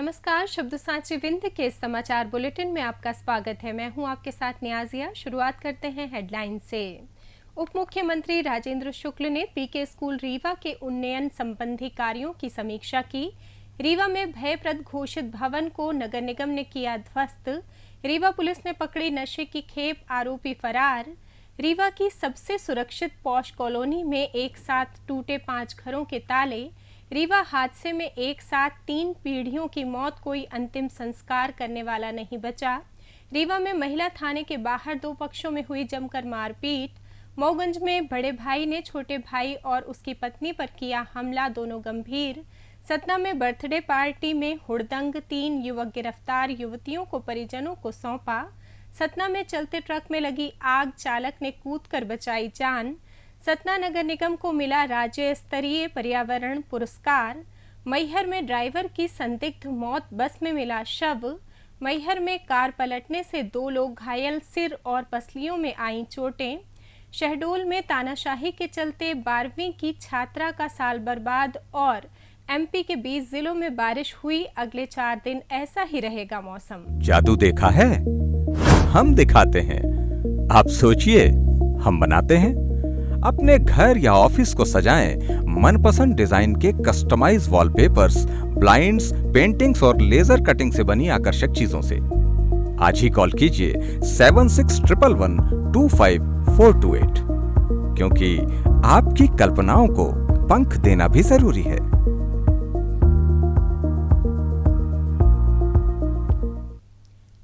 नमस्कार, शब्द साची विंध्य के समाचार बुलेटिन में आपका स्वागत है। मैं हूं आपके साथ नियाजिया। शुरुआत करते हैं हेडलाइन से। उप मुख्यमंत्री राजेंद्र शुक्ल ने पीके स्कूल रीवा के उन्नयन संबंधी कार्यों की समीक्षा की। रीवा में भयप्रद घोषित भवन को नगर निगम ने किया ध्वस्त। रीवा पुलिस ने पकड़ी नशे की खेप, आरोपी फरार। रीवा की सबसे सुरक्षित पॉश कॉलोनी में एक साथ टूटे 5 घरों के ताले। रीवा हादसे में एक साथ 3 पीढ़ियों की मौत, कोई अंतिम संस्कार करने वाला नहीं बचा। रीवा में महिला थाने के बाहर 2 पक्षों में हुई जमकर मारपीट। मऊगंज में बड़े भाई ने छोटे भाई और उसकी पत्नी पर किया हमला, दोनों गंभीर। सतना में बर्थडे पार्टी में हुड़दंग, 3 युवक गिरफ्तार, युवतियों को परिजनों को सौंपा। सतना में चलते ट्रक में लगी आग, चालक ने कूदकर बचाई जान। सतना नगर निगम को मिला राज्य स्तरीय पर्यावरण पुरस्कार। मैहर में ड्राइवर की संदिग्ध मौत, बस में मिला शव। मैहर में कार पलटने से 2 लोग घायल, सिर और पसलियों में आईं चोटें। शहडोल में तानाशाही के चलते 12वीं की छात्रा का साल बर्बाद और एमपी के 20 जिलों में बारिश हुई। अगले 4 दिन ऐसा ही रहेगा मौसम। जादू देखा है, हम दिखाते हैं। आप सोचिए, हम बनाते हैं। अपने घर या ऑफिस को सजाएं मनपसंद डिजाइन के कस्टमाइज वॉलपेपर्स, ब्लाइंड्स, पेंटिंग्स और लेजर कटिंग से बनी आकर्षक चीजों से। आज ही कॉल कीजिए 7611125428, क्योंकि आपकी कल्पनाओं को पंख देना भी जरूरी है।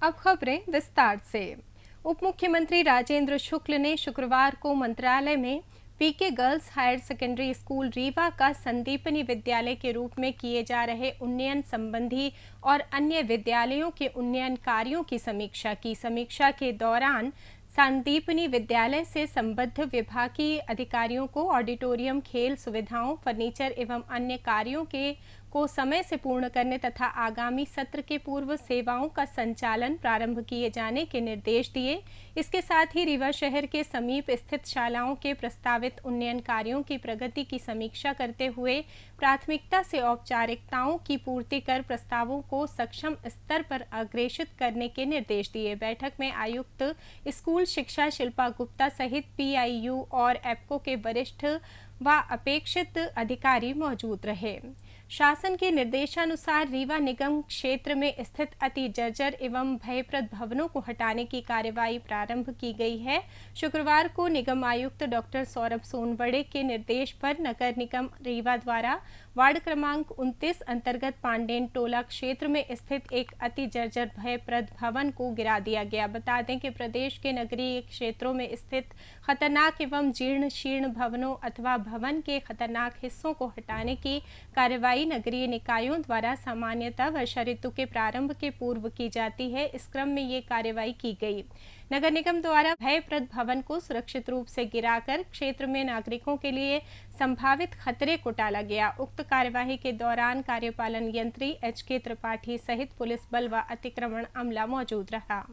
अब खबरें विस्तार से। उप मुख्यमंत्री राजेंद्र शुक्ल ने शुक्रवार को मंत्रालय में PK girls higher secondary school Rewa का संदीपनी विद्यालय के रूप में किए जा रहे उन्नयन संबंधी और अन्य विद्यालयों के उन्नयन कार्यों की समीक्षा की। समीक्षा के दौरान संदीपनी विद्यालय से संबद्ध विभागीय अधिकारियों को ऑडिटोरियम, खेल सुविधाओं, फर्नीचर एवं अन्य कार्यों को समय से पूर्ण करने तथा आगामी सत्र के पूर्व सेवाओं का संचालन प्रारंभ किए जाने के निर्देश दिए। इसके साथ ही रीवा शहर के समीप स्थित शालाओं के प्रस्तावित उन्नयन कार्यों की प्रगति की समीक्षा करते हुए प्राथमिकता से औपचारिकताओं की पूर्ति कर प्रस्तावों को सक्षम स्तर पर अग्रेषित करने के निर्देश दिए। बैठक में आयुक्त स्कूल शिक्षा शिल्पा गुप्ता सहित पीआईयू और एप्को के वरिष्ठ व अपेक्षित अधिकारी मौजूद रहे। शासन के निर्देशानुसार रीवा निगम क्षेत्र में स्थित अति जर्जर एवं भयप्रद भवनों को हटाने की कार्यवाही प्रारंभ की गई है। शुक्रवार को निगम आयुक्त डॉक्टर सौरभ सोनवड़े के निर्देश पर नगर निगम रीवा द्वारा वार्ड क्रमांक 29 अंतर्गत पांडेन टोला क्षेत्र में स्थित एक अति जर्जर भयप्रद भवन को गिरा दिया गया। बता दें कि प्रदेश के नगरीय क्षेत्रों में स्थित खतरनाक एवं जीर्ण शीर्ण भवनों अथवा भवन के खतरनाक हिस्सों को हटाने की कार्यवाही नगरीय निकायों द्वारा सामान्यतः वर्षा ऋतु के प्रारंभ के पूर्व की जाती है। इस क्रम में ये कार्यवाही की गई। नगर निगम द्वारा भयप्रद भवन को सुरक्षित रूप से गिराकर क्षेत्र में नागरिकों के लिए संभावित खतरे को टाला गया। उक्त कार्यवाही के दौरान कार्यपालन यंत्री एचके त्रिपाठी सहित पुलिस बल व अतिक्रमण अमला मौजूद रहा।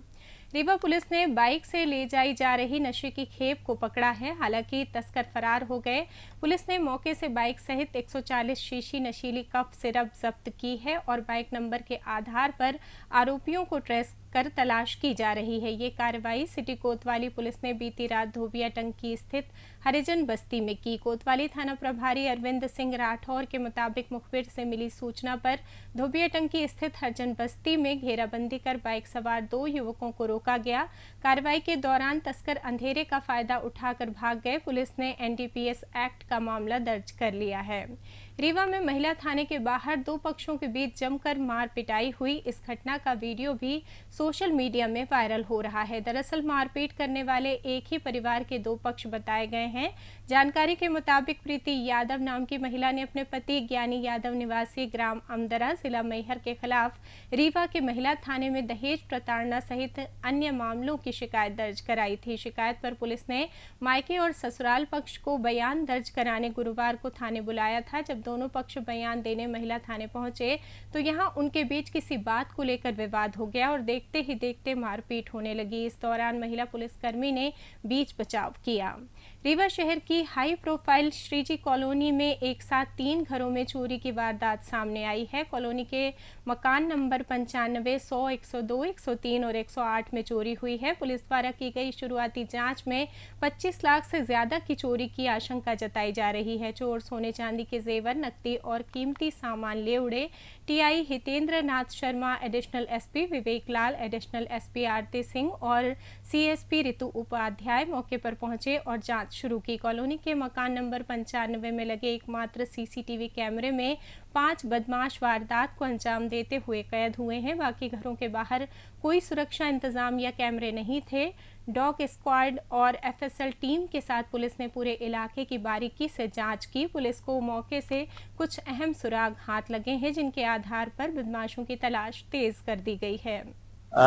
रीवा पुलिस ने बाइक से ले जाई जा रही नशे की खेप को पकड़ा है। हालांकि तस्कर फरार हो गए। पुलिस ने मौके से बाइक सहित 140 शीशी नशीली कफ सिरप जब्त की है और बाइक नंबर के आधार पर आरोपियों को ट्रेस कर तलाश की जा रही है। ये कार्रवाई सिटी कोतवाली पुलिस ने बीती रात धोबिया टंकी स्थित हरिजन बस्ती में की। कोतवाली थाना प्रभारी अरविंद सिंह राठौर के मुताबिक मुखबिर से मिली सूचना पर धोबिया टंकी स्थित हरिजन बस्ती में घेराबंदी कर बाइक सवार 2 युवकों को रोका गया। कार्रवाई के दौरान तस्कर अंधेरे का फायदा उठाकर भाग गए। पुलिस ने एनडीपीएस एक्ट का मामला दर्ज कर लिया है। रीवा में महिला थाने के बाहर 2 पक्षों के बीच जमकर मार पिटाई हुई। इस घटना का वीडियो भी सोशल मीडिया में वायरल हो रहा है। दरअसल मारपीट करने वाले एक ही परिवार के 2 पक्ष बताए गए हैं। जानकारी के मुताबिक प्रीति यादव नाम की महिला ने अपने पति ज्ञानी यादव निवासी ग्राम अमदरा जिला मैहर के खिलाफ रीवा के महिला थाने में दहेज प्रताड़ना सहित अन्य मामलों की शिकायत दर्ज कराई थी। शिकायत पर पुलिस ने मायके और ससुराल पक्ष को बयान दर्ज कराने गुरुवार को थाने बुलाया था। जब दोनों पक्ष बयान देने महिला थाने पहुंचे तो यहां उनके बीच किसी बात को लेकर विवाद हो गया और देखते ही देखते मारपीट होने लगी। इस दौरान महिला पुलिसकर्मी ने बीच बचाव किया। रीवा शहर की हाई प्रोफाइल श्रीजी कॉलोनी में एक साथ 3 घरों में चोरी की वारदात सामने आई है। कॉलोनी के मकान नंबर 95, 100, 102, 103 और 108 में चोरी हुई है। पुलिस द्वारा की गई शुरुआती जांच में 25 लाख से ज्यादा की चोरी की आशंका जताई जा रही है। चोर सोने चांदी के जेवर, नकदी और कीमती सामान ले उड़े। टीआई हितेंद्र नाथ शर्मा, एडिशनल एसपी विवेक लाल, एडिशनल एसपी आरती सिंह और सीएसपी ऋतु उपाध्याय मौके पर पहुंचे और जांच शुरू की। कॉलोनी के मकान नंबर 95 में लगे एकमात्र सीसीटीवी कैमरे में 5 बदमाश वारदात को अंजाम देते हुए कैद हुए हैं। बाकी घरों के बाहर कोई सुरक्षा इंतजाम या कैमरे नहीं थे। डॉग स्क्वाड और एफएसएल टीम के साथ पुलिस ने पूरे इलाके की बारीकी से जांच की। पुलिस को मौके से कुछ अहम सुराग हाथ लगे हैं, जिनके आधार पर बदमाशों की तलाश तेज कर दी गई है।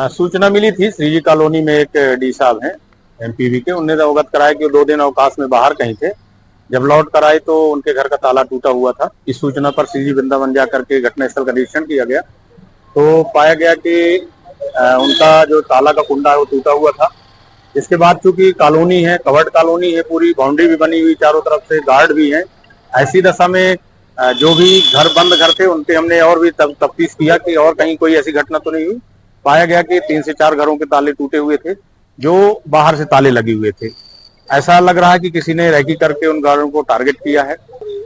सूचना मिली थी श्रीजी कॉलोनी में एक डी साहब हैं एमपीवी के, उन्होंने अवगत कराया कि 2 दिन अवकाश में बाहर कहीं थे। जब लौट कर आए तो उनके घर का ताला टूटा हुआ था। इस सूचना पर श्रीजी वृंदावन जाकर के घटनास्थल का निरीक्षण किया गया तो पाया गया कि उनका जो ताला का कुंडा है वो टूटा हुआ था। इसके बाद चूंकि कॉलोनी है, कवर्ड कॉलोनी है, पूरी बाउंड्री भी बनी हुई, चारों तरफ से गार्ड भी है, ऐसी दशा में जो भी बंद घर थे उनपे हमने और भी तफ्तीश किया कि और कहीं कोई ऐसी घटना तो नहीं हुई। पाया गया कि 3 से 4 घरों के ताले टूटे हुए थे, जो बाहर से ताले लगे हुए थे। ऐसा लग रहा है कि किसी ने रैकी करके उन घरों को टारगेट किया है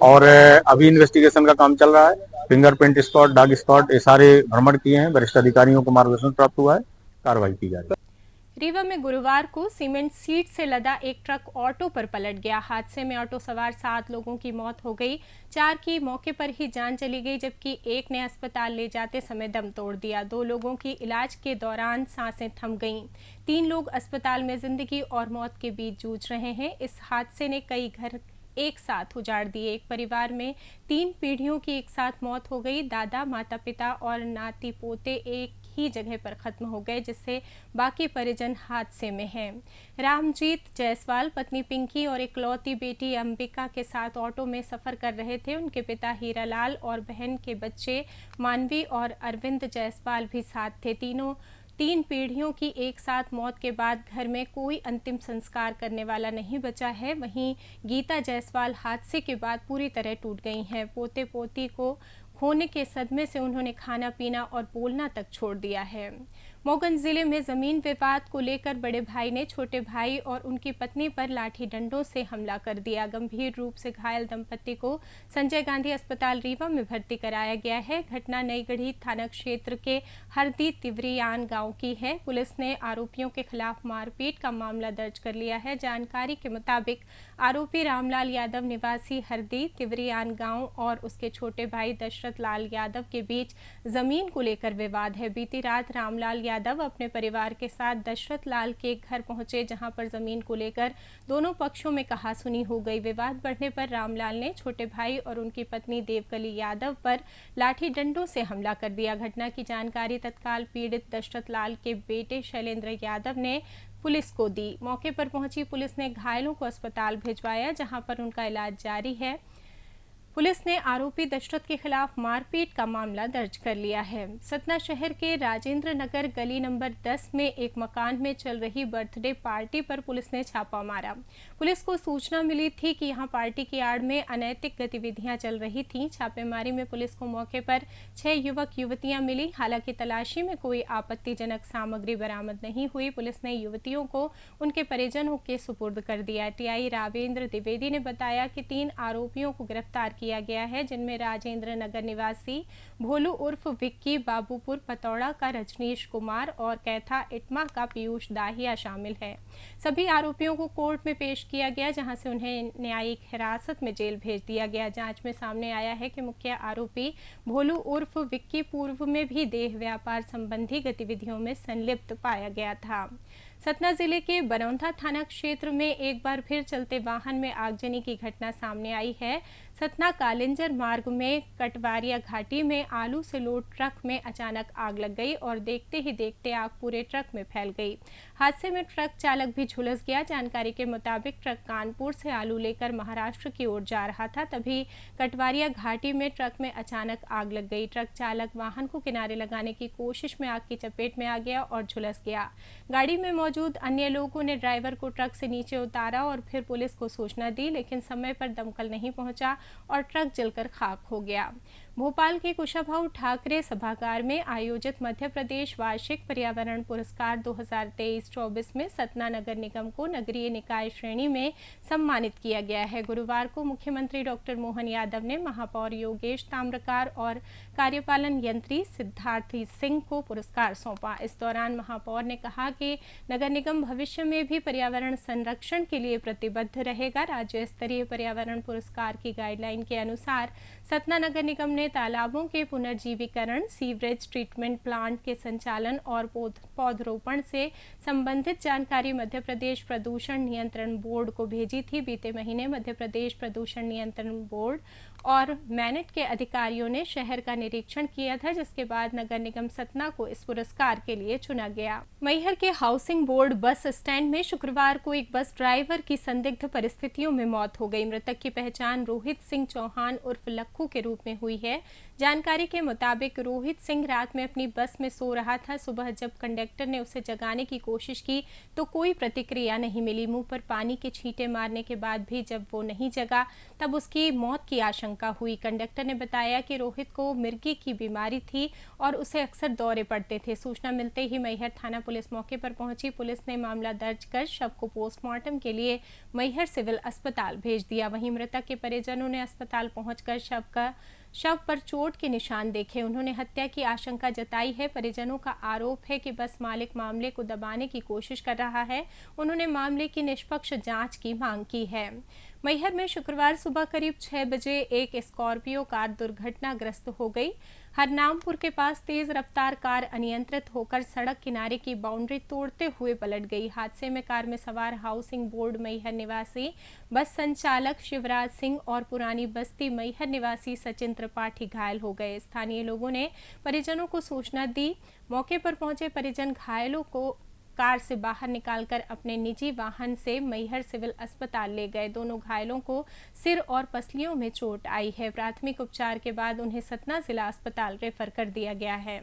और अभी इन्वेस्टिगेशन का काम चल रहा है। फिंगरप्रिंट स्क्वाड, डॉग स्क्वाड, ये सारे भ्रमण किए हैं, वरिष्ठ अधिकारियों को मार्गदर्शन प्राप्त हुआ है, कार्रवाई की जा रही है। रीवा में गुरुवार को सीमेंट सीट से लदा एक ट्रक ऑटो पर पलट गया। हादसे में ऑटो सवार 7 लोगों की मौत हो गई, 4 की मौके पर ही जान चली गई, जबकि एक ने अस्पताल ले जाते समय दम तोड़ दिया। 2 लोगों की इलाज के दौरान सांसें थम गईं। 3 लोग अस्पताल में जिंदगी और मौत के बीच जूझ रहे हैं। इस हादसे ने कई घर एक साथ उजाड़ दिए। एक परिवार में 3 पीढ़ियों की एक साथ मौत हो गई। दादा, माता पिता और नाती पोते एक ही जगह पर खत्म हो गए, जिससे बाकी परिजन हादसे में हैं। रामजीत जायसवाल पत्नी पिंकी और इकलौती बेटी अंबिका के साथ ऑटो में सफर कर रहे थे। उनके पिता हीरालाल और बहन के बच्चे मानवी और अरविंद जायसवाल भी साथ थे। 3 पीढ़ियों की एक साथ मौत के बाद घर में कोई अंतिम संस्कार करने वाला नहीं बचा है। वहीं गीता जायसवाल हादसे के बाद पूरी तरह टूट गई हैं। पोते पोती को खोने के सदमे से उन्होंने खाना पीना और बोलना तक छोड़ दिया है। मोगन जिले में जमीन विवाद को लेकर बड़े भाई ने छोटे भाई और उनकी पत्नी पर लाठी डंडों से हमला कर दिया। गंभीर रूप से घायल दंपति को संजय गांधी अस्पताल रीवा में भर्ती कराया गया है। घटना नईगढ़ी थाना क्षेत्र के हरदी तिवरियान गांव की है। पुलिस ने आरोपियों के खिलाफ मारपीट का मामला दर्ज कर लिया है। जानकारी के मुताबिक आरोपी रामलाल यादव निवासी हरदी तिवरियान गांव और उसके छोटे भाई दशरथ लाल यादव के बीच जमीन को लेकर विवाद है। बीती रात रामलाल यादव अपने परिवार के साथ दशरथ लाल के घर पहुंचे, जहां पर जमीन को लेकर दोनों पक्षों में कहासुनी हो गई। विवाद बढ़ने पर रामलाल ने छोटे भाई और उनकी पत्नी देवकली यादव पर लाठी डंडों से हमला कर दिया। घटना की जानकारी तत्काल पीड़ित दशरथ लाल के बेटे शैलेंद्र यादव ने पुलिस को दी। मौके पर पहुंची पुलिस ने घायलों को अस्पताल भिजवाया, जहां पर उनका इलाज जारी है। पुलिस ने आरोपी दशरथ के खिलाफ मारपीट का मामला दर्ज कर लिया है। सतना शहर के राजेंद्र नगर गली नंबर 10 में एक मकान में चल रही बर्थडे पार्टी पर पुलिस ने छापा मारा। पुलिस को सूचना मिली थी कि यहां पार्टी की आड़ में अनैतिक गतिविधियां चल रही थीं। छापेमारी में पुलिस को मौके पर 6 युवक युवतियां मिली। हालांकि तलाशी में कोई आपत्तिजनक सामग्री बरामद नहीं हुई। पुलिस ने युवतियों को उनके परिजनों के सुपुर्द कर दिया। टीआई रावेंद्र द्विवेदी ने बताया कि 3 आरोपियों को गिरफ्तार किया गया है, जिनमें राजेंद्र नगर निवासी भोलू उर्फ विक्की, बाबूपुर पतौड़ा का रजनीश कुमार और कैथा इटमा का पीयूष दाहिया शामिल है। सभी आरोपियों को कोर्ट में पेश किया गया, जहां से उन्हें न्यायिक हिरासत में जेल भेज दिया गया। जांच में सामने आया है कि मुख्य आरोपी भोलू उर्फ विक्की पूर्व में भी देह व्यापार संबंधी गतिविधियों में संलिप्त पाया गया था। सतना जिले के बरौंधा थाना क्षेत्र में एक बार फिर चलते वाहन में आगजनी की घटना सामने आई है। सतना कालिंजर मार्ग में कटवारिया घाटी में आलू से लोड ट्रक में अचानक आग लग गई और देखते ही देखते आग पूरे ट्रक में फैल गई। हादसे में ट्रक चालक भी झुलस गया। जानकारी के मुताबिक ट्रक कानपुर से आलू लेकर महाराष्ट्र की ओर जा रहा था, तभी कटवारिया घाटी में ट्रक में अचानक आग लग गई। ट्रक चालक वाहन को किनारे लगाने की कोशिश में आग की चपेट में आ गया और झुलस गया। गाड़ी में मौजूद अन्य लोगों ने ड्राइवर को ट्रक से नीचे उतारा और फिर पुलिस को सूचना दी, लेकिन समय पर दमकल नहीं पहुंचा और ट्रक जलकर खाक हो गया। भोपाल के कुशाभाऊ ठाकरे सभागार में आयोजित मध्य प्रदेश वार्षिक पर्यावरण पुरस्कार 2023-24 में सतना नगर निगम को नगरीय निकाय श्रेणी में सम्मानित किया गया है। गुरुवार को मुख्यमंत्री डॉक्टर मोहन यादव ने महापौर योगेश ताम्रकार और कार्यपालन यंत्री सिद्धार्थ सिंह को पुरस्कार सौंपा। इस दौरान महापौर ने कहा कि नगर निगम भविष्य में भी पर्यावरण संरक्षण के लिए प्रतिबद्ध रहेगा। राज्य स्तरीय पर्यावरण पुरस्कार की गाइडलाइन के अनुसार सतना नगर निगम ने तालाबों के पुनर्जीवीकरण, सीवरेज ट्रीटमेंट प्लांट के संचालन और पौधरोपण से संबंधित जानकारी मध्य प्रदेश प्रदूषण नियंत्रण बोर्ड को भेजी थी। बीते महीने मध्य प्रदेश प्रदूषण नियंत्रण बोर्ड और मैनेट के अधिकारियों ने शहर का निरीक्षण किया था, जिसके बाद नगर निगम सतना को इस पुरस्कार के लिए चुना गया। मैहर के हाउसिंग बोर्ड बस स्टैंड में शुक्रवार को एक बस ड्राइवर की संदिग्ध परिस्थितियों में मौत हो गई। मृतक की पहचान रोहित सिंह चौहान उर्फ लक्खू के रूप में हुई है। जानकारी के मुताबिक रोहित सिंह रात में अपनी बस में सो रहा था। सुबह जब कंडक्टर ने उसे जगाने की कोशिश की तो कोई प्रतिक्रिया नहीं मिली। मुंह पर पानी के छींटे मारने के बाद भी जब वो नहीं जगा तब उसकी मौत की आशंका हुई। कंडक्टर ने बताया कि रोहित को मिर्गी की बीमारी थी और उसे अक्सर दौरे पड़ते थे। सूचना मिलते ही मैहर थाना पुलिस मौके पर पहुंची। पुलिस ने मामला दर्ज कर शव को पोस्टमार्टम के लिए मैहर सिविल अस्पताल भेज दिया। वहीं मृतक के परिजनों ने अस्पताल पहुंचकर शव पर चोट के निशान देखे। उन्होंने हत्या की आशंका जताई है। परिजनों का आरोप है कि बस मालिक मामले को दबाने की कोशिश कर रहा है। उन्होंने मामले की निष्पक्ष जांच की मांग की है। मैहर में शुक्रवार सुबह करीब 6 बजे एक स्कॉर्पियो कार दुर्घटनाग्रस्त हो गई। हरनामपुर के पास तेज रफ्तार कार अनियंत्रित होकर सड़क किनारे की बाउंड्री तोड़ते हुए पलट गई। हादसे में कार में सवार हाउसिंग बोर्ड मैहर निवासी बस संचालक शिवराज सिंह और पुरानी बस्ती मैहर निवासी सचिन त्रिपाठी घायल हो गए। स्थानीय लोगों ने परिजनों को सूचना दी। मौके पर पहुंचे परिजन घायलों को कार से बाहर निकालकर अपने निजी वाहन से मैहर सिविल अस्पताल ले गए। दोनों घायलों को सिर और पसलियों में चोट आई है। प्राथमिक उपचार के बाद उन्हें सतना जिला अस्पताल रेफर कर दिया गया है।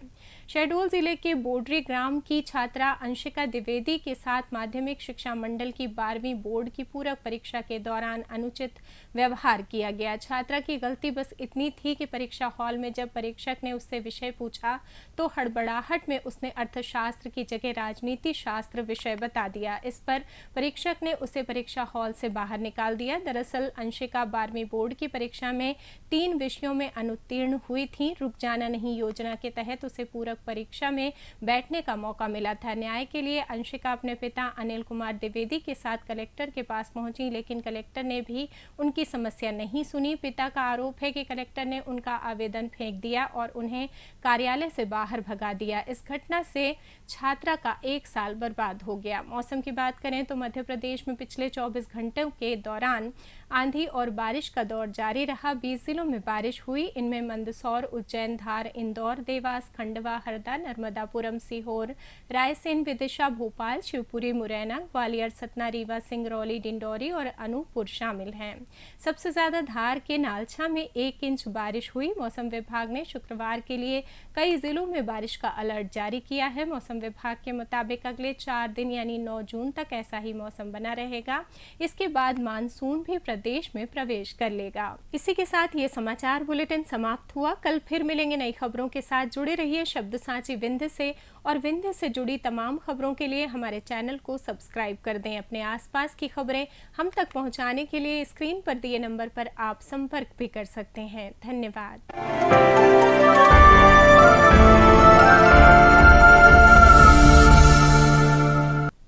शहडोल जिले के बोडरी ग्राम की छात्रा अंशिका द्विवेदी के साथ माध्यमिक शिक्षा मंडल की 12वीं बोर्ड की पूरक परीक्षा के दौरान अनुचित व्यवहार किया गया। छात्रा की गलती बस इतनी थी कि परीक्षा हॉल में जब परीक्षक ने उससे विषय पूछा तो हड़बड़ाहट में उसने अर्थशास्त्र की जगह राजनीति शास्त्र विषय बता दिया। इस पर परीक्षक ने उसे परीक्षा हॉल से बाहर निकाल दिया। दरअसल अंशिका 12वीं बोर्ड की परीक्षा में 3 विषयों में अनुत्तीर्ण हुई थी। रुक जाना नहीं योजना के तहत उसे पूरक परीक्षा में बैठने का मौका मिला था। न्याय के लिए अंशिका अपने पिता अनिल कुमार द्विवेदी के साथ कलेक्टर के पास पहुंची, लेकिन कलेक्टर ने भी उनकी समस्या नहीं सुनी। पिता का आरोप है कि कलेक्टर ने उनका आवेदन फेंक दिया और उन्हें कार्यालय से बाहर भगा दिया। इस घटना से छात्रा का 1 साल बर्बाद हो गया। मौसम की बात करें तो मध्य प्रदेश में पिछले 24 घंटों के दौरान आंधी और बारिश का दौर जारी रहा। 20 जिलों में बारिश हुई। इनमें मंदसौर, उज्जैन, धार, इंदौर, देवास, खंडवा, हरदा, नर्मदापुरम, सीहोर, रायसेन, विदिशा, भोपाल, शिवपुरी, मुरैना, ग्वालियर, सतना, रीवा, सिंगरौली, डिंडौरी और अनूपपुर शामिल हैं। सबसे ज्यादा धार के नालछा में 1 इंच बारिश हुई। मौसम विभाग ने शुक्रवार के लिए कई जिलों में बारिश का अलर्ट जारी किया है। मौसम विभाग के मुताबिक अगले 4 दिन यानी 9 जून तक ऐसा ही मौसम बना रहेगा। इसके बाद मानसून भी प्रदेश में प्रवेश कर लेगा। इसी के साथ ये समाचार बुलेटिन समाप्त हुआ। कल फिर मिलेंगे नई खबरों के साथ। जुड़े रहिए शब्द सांची विंध्य से और विंध्य से जुड़ी तमाम खबरों के लिए हमारे चैनल को सब्सक्राइब कर दें। अपने आसपास की खबरें हम तक पहुंचाने के लिए स्क्रीन पर दिए नंबर पर आप संपर्क भी कर सकते हैं। धन्यवाद।